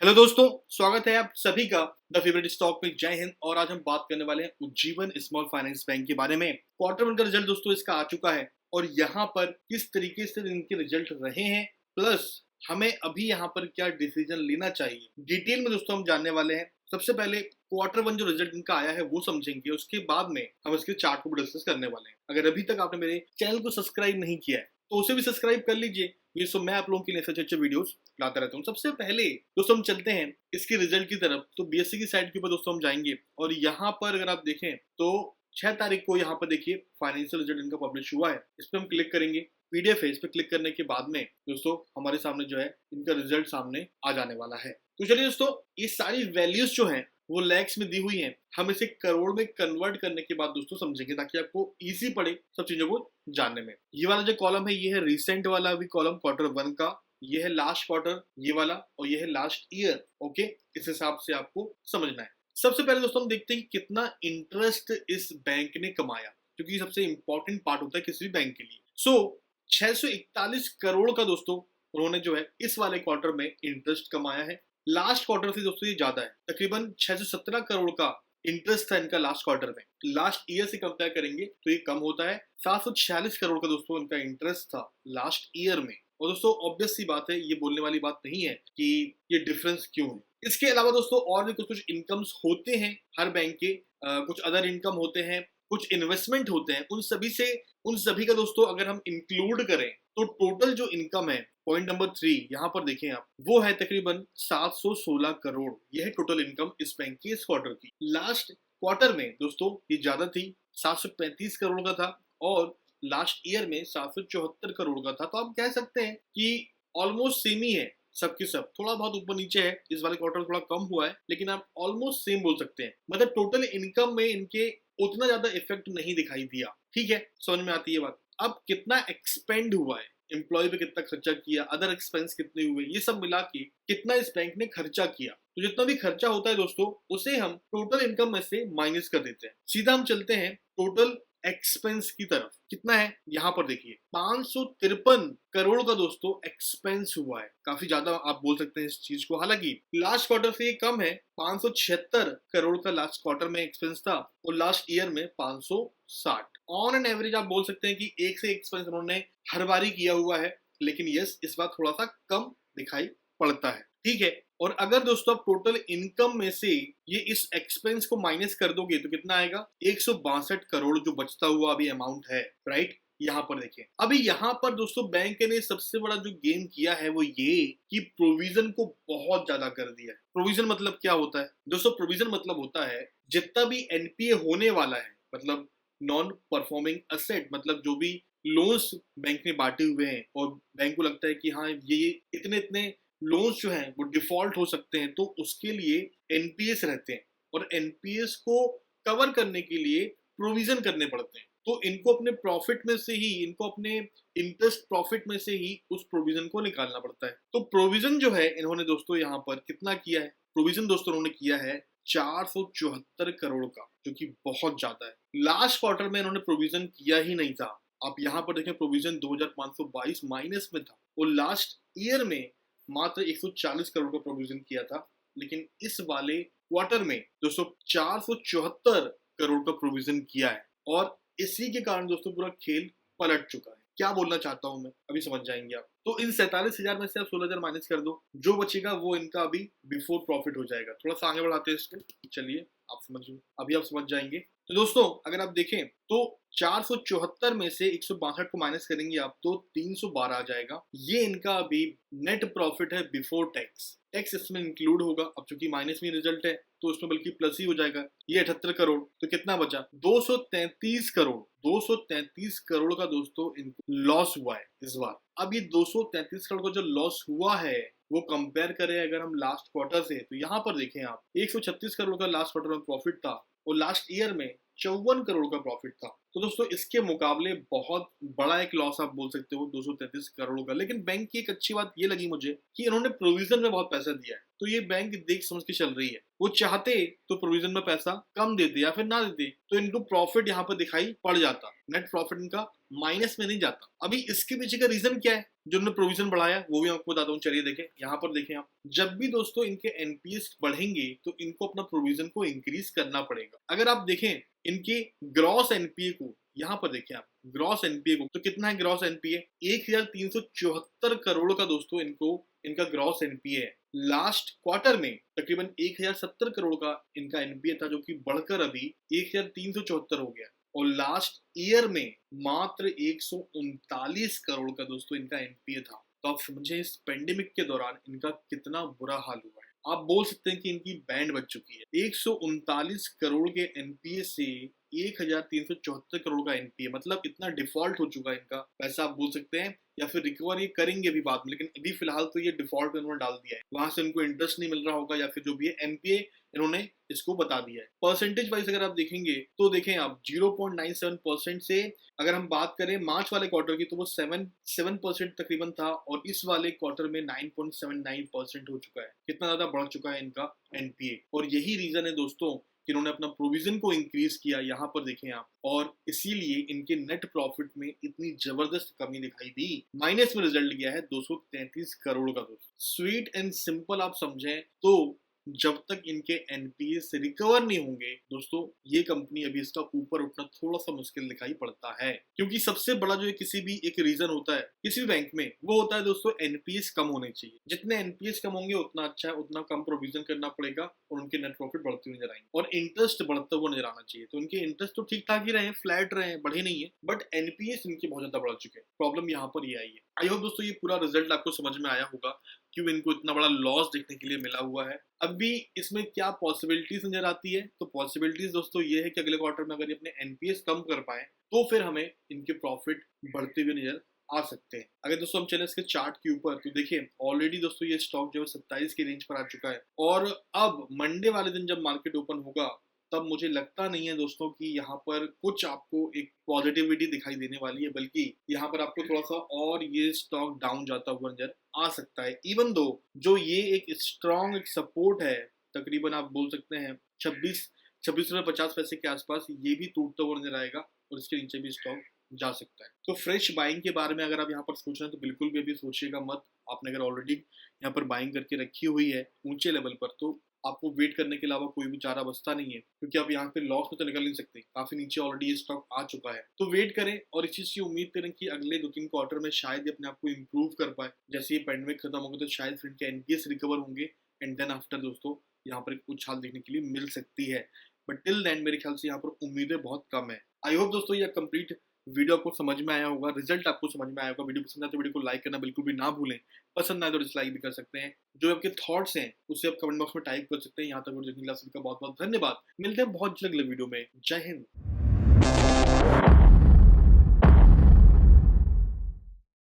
Hello दोस्तों, स्वागत है आप सभी का द फेवरेट स्टॉक में। जय हिंद। और आज हम बात करने वाले हैं उज्जीवन स्मॉल फाइनेंस बैंक के बारे में। क्वार्टर वन का रिजल्ट दोस्तों इसका आ चुका है और यहाँ पर किस तरीके से इनके रिजल्ट रहे हैं, प्लस हमें अभी यहाँ पर क्या डिसीजन लेना चाहिए, डिटेल में दोस्तों हम जानने वाले हैं। सबसे पहले क्वार्टर वन जो रिजल्ट इनका आया है वो समझेंगे, उसके बाद में हम इसके चार्ट को डिस्कस करने वाले हैं। अगर अभी तक आपने मेरे चैनल को सब्सक्राइब नहीं किया है तो उसे भी सब्सक्राइब कर लीजिए। ये सो मैं आप लोगों के लिए अच्छे अच्छे वीडियोस लाता रहता हूँ। सबसे पहले दोस्तों हम चलते हैं इसके रिजल्ट की तरफ। तो बीएससी की साइड के ऊपर दोस्तों हम जाएंगे और यहाँ पर अगर आप देखें तो 6 तारीख को यहाँ पर देखिए फाइनेंशियल रिजल्ट इनका पब्लिश हुआ है। इस पर हम क्लिक करेंगे, पीडीएफ है, इस पर क्लिक करने के बाद में दोस्तों हमारे सामने जो है इनका रिजल्ट सामने आ जाने वाला है। तो चलिए दोस्तों, ये सारी वैल्यूज जो है वो लैक्स में दी हुई हैं, हम इसे करोड़ में कन्वर्ट करने के बाद दोस्तों समझेंगे, ताकि आपको इजी पड़े सब चीजों को जानने में। ये वाला जो कॉलम है ये है रिसेंट वाला अभी कॉलम क्वार्टर वन का, ये है लास्ट क्वार्टर ये वाला, और ये है लास्ट ईयर। ओके, इस हिसाब से आपको समझना है। सबसे पहले दोस्तों हम देखते हैं कि कितना इंटरेस्ट इस बैंक ने कमाया, क्योंकि सबसे इंपॉर्टेंट पार्ट होता है किसी भी बैंक के लिए। 641 करोड़ का दोस्तों उन्होंने जो है इस वाले क्वार्टर में इंटरेस्ट कमाया है। लास्ट क्वार्टर से दोस्तों ये ज्यादा है, तकरीबन 617 करोड़ का इंटरेस्ट था इनका लास्ट क्वार्टर में। लास्ट ईयर से कंपेयर करेंगे तो ये कम होता है। 746 करोड़ का दोस्तों इनका इंटरेस्ट था लास्ट ईयर में। और दोस्तों ऑब्वियस सी बात है, ये बोलने वाली बात नहीं है कि ये डिफरेंस क्यों है। इसके अलावा दोस्तों और भी कुछ इनकम्स होते हैं हर बैंक के, कुछ अदर इनकम होते हैं, कुछ इन्वेस्टमेंट होते हैं। उन सभी का दोस्तों अगर हम इंक्लूड करें तो टोटल जो इनकम है, पॉइंट नंबर 3 यहाँ पर देखें आप, वो है तकरीबन 716 करोड़। यह है टोटल इनकम इस बैंक की इस क्वार्टर की। लास्ट क्वार्टर में दोस्तों ये ज्यादा थी, 735 करोड़ का था, और लास्ट ईयर में 774 करोड़ का था। तो आप कह सकते हैं कि ऑलमोस्ट सेम ही है सबके सब, थोड़ा बहुत ऊपर नीचे है, इस वाले क्वार्टर थोड़ा कम हुआ है, लेकिन आप ऑलमोस्ट सेम बोल सकते हैं। मतलब टोटल इनकम में इनके उतना ज्यादा इफेक्ट नहीं दिखाई दिया। ठीक है, समझ में आती है बात। अब कितना एक्सपेंड हुआ है, एम्प्लॉय पे कितना खर्चा किया, अदर एक्सपेंस कितने हुए, ये सब मिला के कितना इस बैंक ने खर्चा किया। तो जितना भी खर्चा होता है दोस्तों उसे हम टोटल इनकम में से माइनस कर देते हैं। सीधा हम चलते हैं टोटल एक्सपेंस की तरफ। कितना है यहाँ पर देखिए, 553 करोड़ का दोस्तों एक्सपेंस हुआ है। काफी ज्यादा आप बोल सकते हैं इस चीज को। हालांकि लास्ट क्वार्टर से ये कम है, 576 करोड़ का लास्ट क्वार्टर में एक्सपेंस था और लास्ट ईयर में 560। ऑन एन एवरेज आप बोल सकते हैं कि एक से एक्सपेंस उन्होंने हर बारी किया हुआ है, लेकिन यस इस बार थोड़ा सा कम दिखाई पड़ता है। ठीक है, और अगर दोस्तों आप टोटल इनकम में से ये इस एक्सपेंस को माइनस कर दोगे तो कितना आएगा, 162 करोड़ जो बचता हुआ अभी अमाउंट है। राइट, यहाँ पर देखिए। अभी यहाँ पर दोस्तों बैंक ने सबसे बड़ा जो गेम किया है वो ये कि प्रोविजन को बहुत ज्यादा कर दिया है। प्रोविजन मतलब क्या होता है दोस्तों? प्रोविजन मतलब होता है जितना भी एनपीए होने वाला है, मतलब नॉन परफॉर्मिंग असेट, मतलब जो भी लोन्स बैंक ने बांटे हुए हैं और बैंक को लगता है कि हाँ ये इतने इतने लोन्स जो हैं वो डिफॉल्ट हो सकते हैं, तो उसके लिए एनपीएस रहते हैं और एनपीएस को कवर करने के लिए प्रोविजन करने पड़ते हैं। तो इनको अपने प्रॉफिट में से ही, इनको अपने इंटरेस्ट प्रॉफिट में से ही उस प्रोविजन को निकालना पड़ता है। तो प्रोविजन जो है इन्होंने दोस्तों यहाँ पर कितना किया है, प्रोविजन दोस्तों उन्होंने किया है 474 करोड़ का, जो कि बहुत ज्यादा है। लास्ट क्वार्टर में इन्होंने प्रोविजन किया ही नहीं था। आप यहाँ पर देखें, प्रोविजन 2522 माइनस में था और लास्ट ईयर में मात्र 140 करोड़ का प्रोविजन किया था। लेकिन इस वाले क्वार्टर में दोस्तों 474 करोड़ का प्रोविजन किया है, और इसी के कारण दोस्तों पूरा खेल पलट चुका है। क्या बोलना चाहता हूं मैं अभी समझ जाएंगे आप। तो इन 47,000 में से आप 16,000 माइनस कर दो, जो बचेगा वो इनका अभी बिफोर प्रॉफिट हो जाएगा। थोड़ा सा आगे बढ़ाते हैं इसको, चलिए आप समझिए, अभी आप समझ जाएंगे। तो दोस्तों अगर आप देखें तो 474 में से 162 को माइनस करेंगे आप तो 312 आ जाएगा। ये इनका अभी नेट प्रॉफिट है बिफोर टैक्स। टैक्स इसमें इंक्लूड होगा, अब चूंकि माइनस में रिजल्ट है तो उसमें बल्कि प्लस ही हो जाएगा। ये 78 करोड़, तो कितना बचा, 233 करोड़। 233 करोड़ का दोस्तों इनको लॉस हुआ है इस बार। अब ये 233 करोड़ का जो लॉस हुआ है वो कंपेयर करें अगर हम लास्ट क्वार्टर से, तो यहाँ पर देखें आप 136 करोड़ का लास्ट क्वार्टर में प्रॉफिट था और लास्ट ईयर में 54 करोड़ का प्रॉफिट था। तो दोस्तों इसके मुकाबले बहुत बड़ा एक लॉस आप बोल सकते हो 233 करोड़ का। लेकिन बैंक की एक अच्छी बात ये लगी मुझे कि इन्होंने प्रोविजन में बहुत पैसा दिया है, तो ये बैंक देख समझ के चल रही है। वो चाहते तो प्रोविजन में पैसा कम देते या फिर ना देते तो इनको प्रॉफिट यहाँ पर दिखाई पड़ जाता, नेट प्रॉफिट इनका माइनस में नहीं जाता। अभी इसके पीछे का रीजन क्या है जो उन्होंने प्रोविजन बढ़ाया, वो भी आपको बताता हूँ। चलिए देखें, यहाँ पर देखें आप, जब भी दोस्तों इनके एनपीएस बढ़ेंगे तो इनको अपना प्रोविजन को इंक्रीज करना पड़ेगा। अगर आप देखें इनके ग्रॉस एनपीए को, यहाँ पर देखें आप ग्रॉस एनपीए को, तो कितना है ग्रॉस एनपीए? 1374 करोड़ का दोस्तों इनका ग्रॉस एनपीए है। लास्ट क्वार्टर में तकरीबन 1070 करोड़ का इनका एनपीए था, जो कि बढ़कर अभी 1374 हो गया। और लास्ट ईयर में मात्र 139 करोड़ का दोस्तों इनका एनपीए था। तो आप समझे इस पेंडेमिक के दौरान इनका कितना बुरा हाल हुआ है। आप बोल सकते हैं कि इनकी बैंड बच चुकी है। 139 करोड़ के एनपीए से 1374 करोड़ का एनपीए, मतलब इतना डिफॉल्ट हो चुका है इनका पैसा, आप बोल सकते हैं। या फिर रिकवर ये करेंगे अभी बाद में, लेकिन अभी फिलहाल तो ये डिफॉल्ट में उन्होंने डाल दिया है। वहां से उनको इंटरेस्ट नहीं मिल रहा होगा, या फिर जो भी है एनपीए इन्होंने इसको बता दिया है। परसेंटेज वाइज अगर आप देखेंगे तो देखें आप 0.97% से अगर हम बात करें मार्च वाले क्वार्टर की, तो वो 7% तकरीबन था, और इस वाले क्वार्टर में 9.79% हो चुका है। कितना ज्यादा बढ़ चुका है इनका एनपीए। और यही रीजन है दोस्तों कि इन्होंने अपना प्रोविजन को इंक्रीज किया, यहाँ पर देखें आप, और इसीलिए इनके नेट प्रॉफिट में इतनी जबरदस्त कमी दिखाई दी। माइनस में रिजल्ट गया है 233 करोड़ का। दोस्तों स्वीट एंड सिंपल आप समझें तो जब तक इनके एनपीए से रिकवर नहीं होंगे दोस्तों, ये कंपनी अभी इसका ऊपर उठना थोड़ा सा मुश्किल दिखाई पड़ता है। क्योंकि सबसे बड़ा जो किसी भी एक रीजन होता है किसी भी बैंक में, वो होता है दोस्तों एनपीएस कम होने चाहिए। जितने एनपीएस कम होंगे उतना अच्छा है, उतना कम प्रोविजन करना पड़ेगा और उनके नेट प्रॉफिट बढ़ते हुए नजर आएंगे, और इंटरेस्ट बढ़ता हुआ नजर आना चाहिए। तो इनके इंटरेस्ट तो ठीक ठाक ही रहे, फ्लैट रहे, बढ़े नहीं है, बट एनपीएस इनके बहुत ज्यादा बढ़ चुके हैं। प्रॉब्लम यहाँ पर ये आई है। आई होप दोस्तों ये पूरा रिजल्ट आपको समझ में आया होगा, क्यों इनको इतना बड़ा लॉस देखने के लिए मिला हुआ है। अभी इसमें क्या पॉसिबिलिटीज नजर आती है? तो पॉसिबिलिटीज दोस्तों ये है कि अगले क्वार्टर में अगर ये अपने एनपीएस कम कर पाए तो फिर हमें इनके प्रॉफिट बढ़ते हुए नजर आ सकते हैं। अगर दोस्तों हम चले इसके चार्ट के ऊपर तो देखिए ऑलरेडी दोस्तों ये स्टॉक जो है 27 की रेंज पर आ चुका है, और अब मंडे वाले दिन जब मार्केट ओपन होगा तब मुझे लगता नहीं है दोस्तों कि यहाँ पर कुछ आपको एक पॉजिटिविटी दिखाई देने वाली है, बल्कि यहाँ पर आपको थोड़ा सा और ये स्टॉक डाउन जाता हुआ नजर आ सकता है। इवन दो जो ये एक स्ट्रॉन्ग एक सपोर्ट है, तकरीबन आप बोल सकते हैं 26.50 के आसपास, ये भी टूटता हुआ नजर आएगा और इसके नीचे भी स्टॉक जा सकता है। तो फ्रेश बाइंग के बारे में अगर आप यहाँ पर सोच रहे हैं तो बिल्कुल भी अभी सोचिएगा मत। आपने अगर ऑलरेडी यहाँ पर बाइंग करके रखी हुई है ऊंचे लेवल पर, तो आपको वेट करने के अलावा कोई भी चारा बचता नहीं है, क्योंकि आप यहाँ पे लॉस में तो निकल नहीं सकते। काफी नीचे ऑलरेडी ये स्टॉक आ चुका है, तो वेट करें और इस चीज की उम्मीद करें कि अगले 2-3 क्वार्टर में शायद ये अपने आप को इम्प्रूव कर पाए। जैसे ये पैंडेमिक खत्म होगा तो शायद फिर इनके एनपीएस रिकवर होंगे, एंड देन आफ्टर दोस्तों यहाँ पर एक उछाल देखने के लिए मिल सकती है। बट टिल देन मेरे ख्याल से यहाँ पर उम्मीदें बहुत कम है। आई होप दोस्तों ये कंप्लीट वीडियो आपको समझ में आया होगा, रिजल्ट आपको समझ में आया होगा। वीडियो पसंद आए तो वीडियो को लाइक करना बिल्कुल भी ना भूलें, पसंद आए तो डिसलाइक भी कर सकते हैं। जो आपके थॉट्स हैं उसे आप कमेंट बॉक्स में टाइप कर सकते हैं। यहाँ तक वीडियो देखने के लिए सभी का बहुत बहुत धन्यवाद। मिलते हैं बहुत जल्द अगले वीडियो में। जय हिंद।